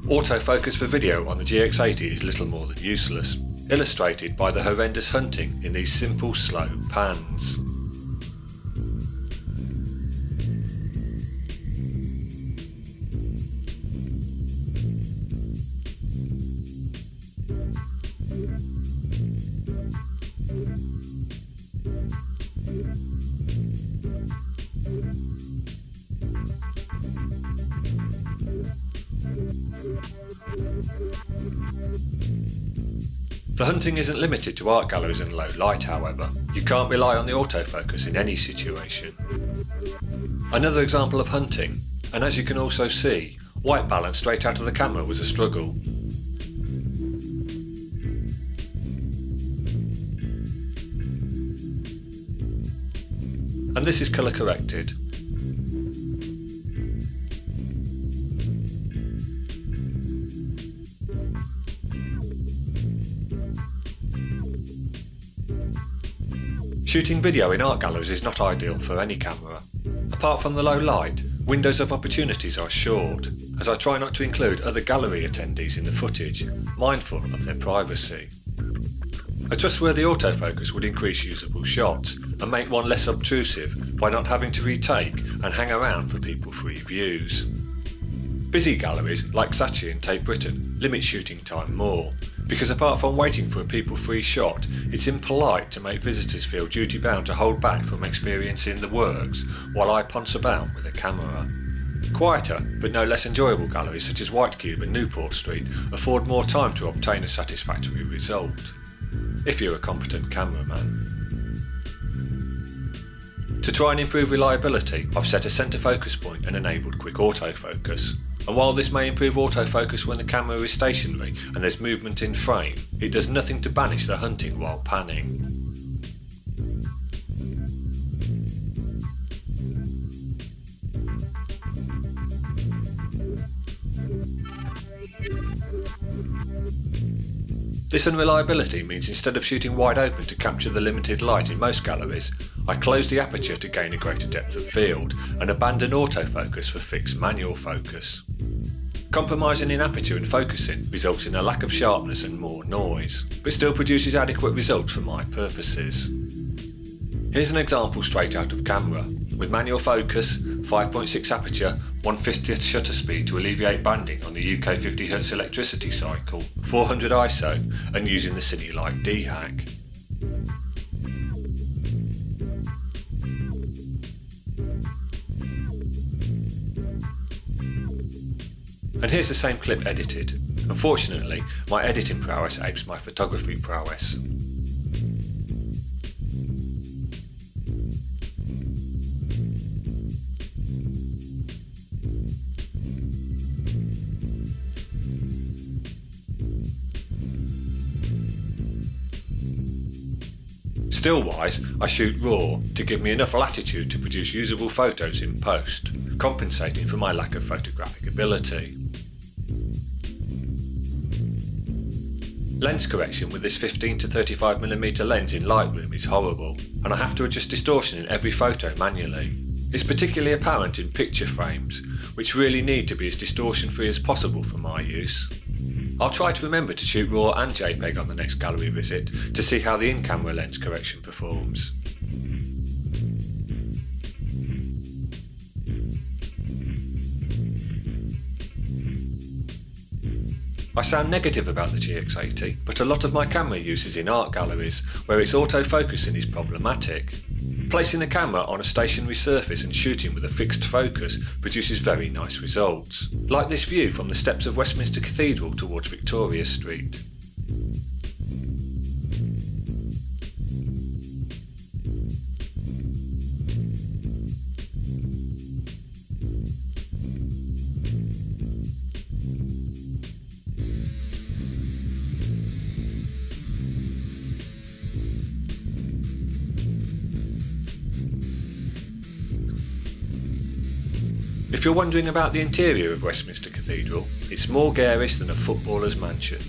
Autofocus for video on the GX80 is little more than useless, illustrated by the horrendous hunting in these simple slow pans. The hunting isn't limited to art galleries and low light, however. You can't rely on the autofocus in any situation. Another example of hunting, and as you can also see, white balance straight out of the camera was a struggle. And this is colour corrected. Shooting video in art galleries is not ideal for any camera. Apart from the low light, windows of opportunities are short, as I try not to include other gallery attendees in the footage, mindful of their privacy. A trustworthy autofocus would increase usable shots and make one less obtrusive by not having to retake and hang around for people-free views. Busy galleries like Saatchi and Tate Britain limit shooting time more, because apart from waiting for a people-free shot, it's impolite to make visitors feel duty-bound to hold back from experiencing the works while I ponce about with a camera. Quieter, but no less enjoyable galleries such as White Cube and Newport Street afford more time to obtain a satisfactory result, if you're a competent cameraman. To try and improve reliability, I've set a centre focus point and enabled quick autofocus. And while this may improve autofocus when the camera is stationary and there's movement in frame, it does nothing to banish the hunting while panning. This unreliability means instead of shooting wide open to capture the limited light in most galleries, I close the aperture to gain a greater depth of field and abandon autofocus for fixed manual focus. Compromising in aperture and focusing results in a lack of sharpness and more noise, but still produces adequate results for my purposes. Here's an example straight out of camera, with manual focus, 5.6 aperture, 1/50th shutter speed to alleviate banding on the UK 50Hz electricity cycle, 400 ISO, and using the Cinelike D hack. And here's the same clip edited. Unfortunately, my editing prowess apes my photography prowess. Still wise, I shoot RAW to give me enough latitude to produce usable photos in post, compensating for my lack of photographic ability. Lens correction with this 15 to 35mm lens in Lightroom is horrible, and I have to adjust distortion in every photo manually. It's particularly apparent in picture frames, which really need to be as distortion free as possible for my use. I'll try to remember to shoot RAW and JPEG on the next gallery visit to see how the in-camera lens correction performs. I sound negative about the GX80, but a lot of my camera use is in art galleries, where its autofocusing is problematic. Placing the camera on a stationary surface and shooting with a fixed focus produces very nice results, like this view from the steps of Westminster Cathedral towards Victoria Street. If you're wondering about the interior of Westminster Cathedral, it's more garish than a footballer's mansion.